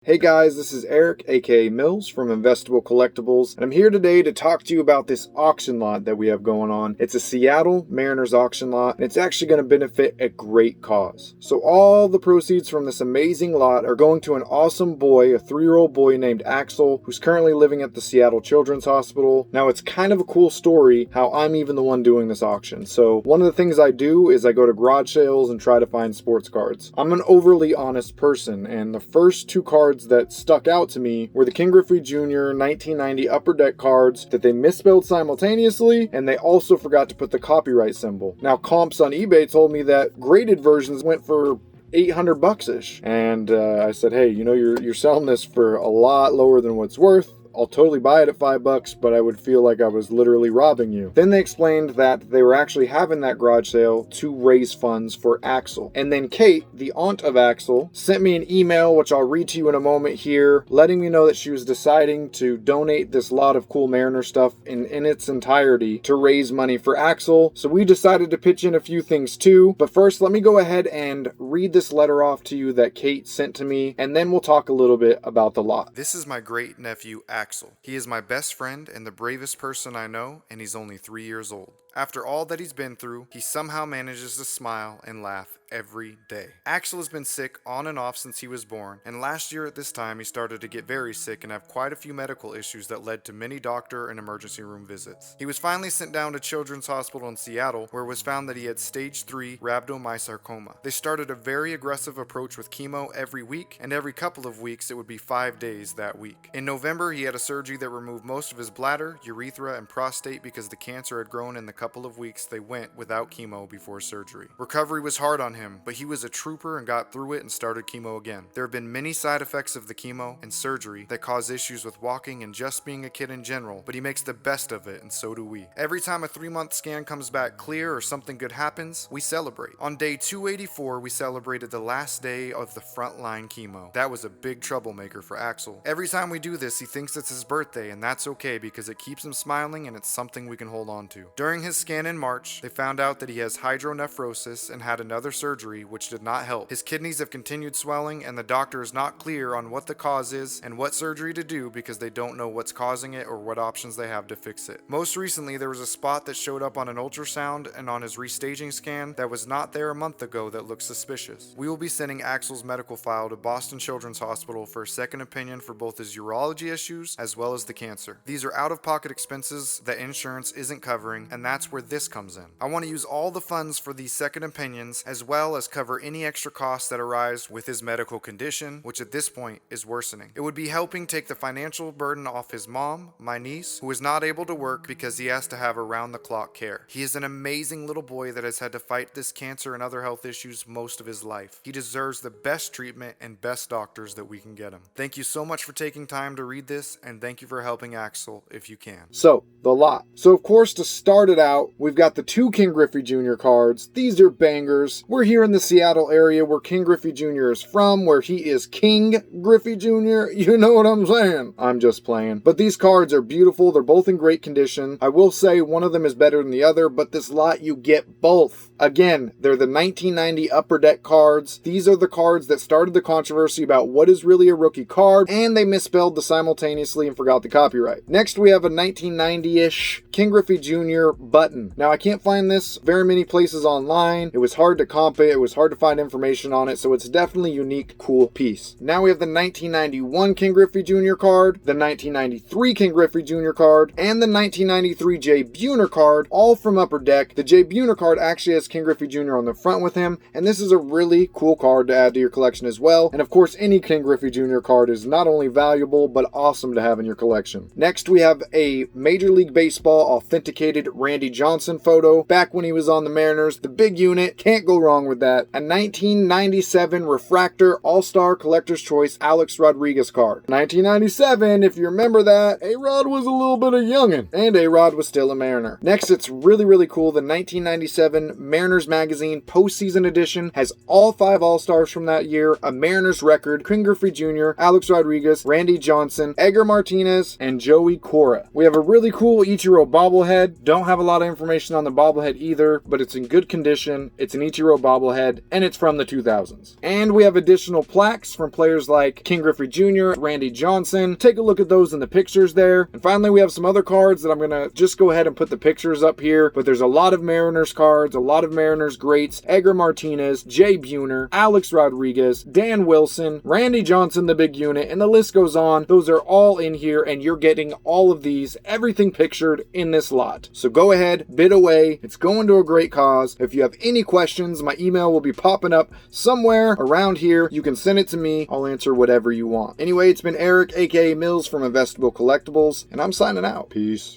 Hey guys, this is Eric, aka Mills from Investable Collectibles, and I'm here today to talk to you about this auction lot that we have going on. It's a Seattle Mariners auction lot, and it's actually going to benefit a great cause. So all the proceeds from this amazing lot are going to an awesome boy, a 3-year-old boy named Axel, who's currently living at the Seattle Children's Hospital. Now it's kind of a cool story how I'm even the one doing this auction. So one of the things I do is I go to garage sales and try to find sports cards. I'm an overly honest person, and the first two cards that stuck out to me were the Ken Griffey Jr. 1990 Upper Deck cards that they misspelled simultaneously, and they also forgot to put the copyright symbol. Now, comps on eBay told me that graded versions went for $800-ish, and I said, hey, you know, you're selling this for a lot lower than what's worth. I'll totally buy it at $5, but I would feel like I was literally robbing you. Then they explained that they were actually having that garage sale to raise funds for Axel. And then Kate, the aunt of Axel, sent me an email, which I'll read to you in a moment here, letting me know that she was deciding to donate this lot of cool Mariner stuff in its entirety to raise money for Axel. So we decided to pitch in a few things too. But first, let me go ahead and read this letter off to you that Kate sent to me, and then we'll talk a little bit about the lot. This is my great nephew, Axel. He is my best friend and the bravest person I know, and he's only 3 years old. After all that he's been through, he somehow manages to smile and laugh every day. Axel has been sick on and off since he was born, and last year at this time he started to get very sick and have quite a few medical issues that led to many doctor and emergency room visits. He was finally sent down to Children's Hospital in Seattle, where it was found that he had stage 3 rhabdomyosarcoma. They started a very aggressive approach with chemo every week, and every couple of weeks it would be 5 days that week. In November, he had a surgery that removed most of his bladder, urethra, and prostate because the cancer had grown in the couple of weeks they went without chemo before surgery. Recovery was hard on him, but he was a trooper and got through it and started chemo again. There have been many side effects of the chemo and surgery that cause issues with walking and just being a kid in general, but he makes the best of it, and so do we. Every time a 3-month scan comes back clear or something good happens, we celebrate. On day 284, we celebrated the last day of the frontline chemo. That was a big troublemaker for Axel. Every time we do this, he thinks it's his birthday, and that's okay because it keeps him smiling and it's something we can hold on to. During his scan in March, they found out that he has hydronephrosis and had another surgery, which did not help. His kidneys have continued swelling, and the doctor is not clear on what the cause is and what surgery to do because they don't know what's causing it or what options they have to fix it. Most recently, there was a spot that showed up on an ultrasound and on his restaging scan that was not there a month ago that looks suspicious. We will be sending Axel's medical file to Boston Children's Hospital for a second opinion for both his urology issues as well as the cancer. These are out-of-pocket expenses that insurance isn't covering, and that's where this comes in. I want to use all the funds for these second opinions as well as cover any extra costs that arise with his medical condition, which at this point is worsening. It would be helping take the financial burden off his mom, my niece, who is not able to work because he has to have around-the-clock care. He is an amazing little boy that has had to fight this cancer and other health issues most of his life. He deserves the best treatment and best doctors that we can get him. Thank you so much for taking time to read this, and thank you for helping Axel if you can. So, the lot. So, of course, to start it out, we've got the 2 Ken Griffey Jr. cards. These are bangers. We're here in the Seattle area where Ken Griffey Jr. is from, where he is King Griffey Jr. You know what I'm saying? I'm just playing. But these cards are beautiful. They're both in great condition. I will say one of them is better than the other, but this lot you get both. Again, they're the 1990 Upper Deck cards. These are the cards that started the controversy about what is really a rookie card, and they misspelled the simultaneously and forgot the copyright. Next, we have a 1990-ish Ken Griffey Jr. button. Now, I can't find this very many places online. It was hard to comp it. It was hard to find information on it, so it's definitely a unique, cool piece. Now we have the 1991 Ken Griffey Jr. card, the 1993 Ken Griffey Jr. card, and the 1993 Jay Buhner card, all from Upper Deck. The Jay Buhner card actually has Ken Griffey Jr. on the front with him, and this is a really cool card to add to your collection as well. And of course, any Ken Griffey Jr. card is not only valuable, but awesome to have in your collection. Next, we have a Major League Baseball authenticated Randy Johnson photo, back when he was on the Mariners. The big unit, can't go wrong with that. A 1997 Refractor All-Star Collector's Choice Alex Rodriguez card. 1997, if you remember that, A-Rod was a little bit of youngin', and A-Rod was still a Mariner. Next, it's really, really cool, the 1997 Mariners Mariners Magazine Postseason Edition. Has all 5 All-Stars from that year, a Mariners record, Ken Griffey Jr., Alex Rodriguez, Randy Johnson, Edgar Martinez, and Joey Cora. We have a really cool Ichiro bobblehead. Don't have a lot of information on the bobblehead either, but it's in good condition. It's an Ichiro bobblehead, and it's from the 2000s. And we have additional plaques from players like Ken Griffey Jr., Randy Johnson. Take a look at those in the pictures there. And finally, we have some other cards that I'm going to just go ahead and put the pictures up here, but there's a lot of Mariners cards, a lot of Mariners greats, Edgar Martinez, Jay Buhner, Alex Rodriguez, Dan Wilson, Randy Johnson, the big unit, and the list goes on. Those are all in here, and you're getting all of these, everything pictured in this lot. So go ahead, bid away. It's going to a great cause. If you have any questions, my email will be popping up somewhere around here. You can send it to me. I'll answer whatever you want. Anyway, it's been Eric, aka Mills from Investable Collectibles, and I'm signing out. Peace.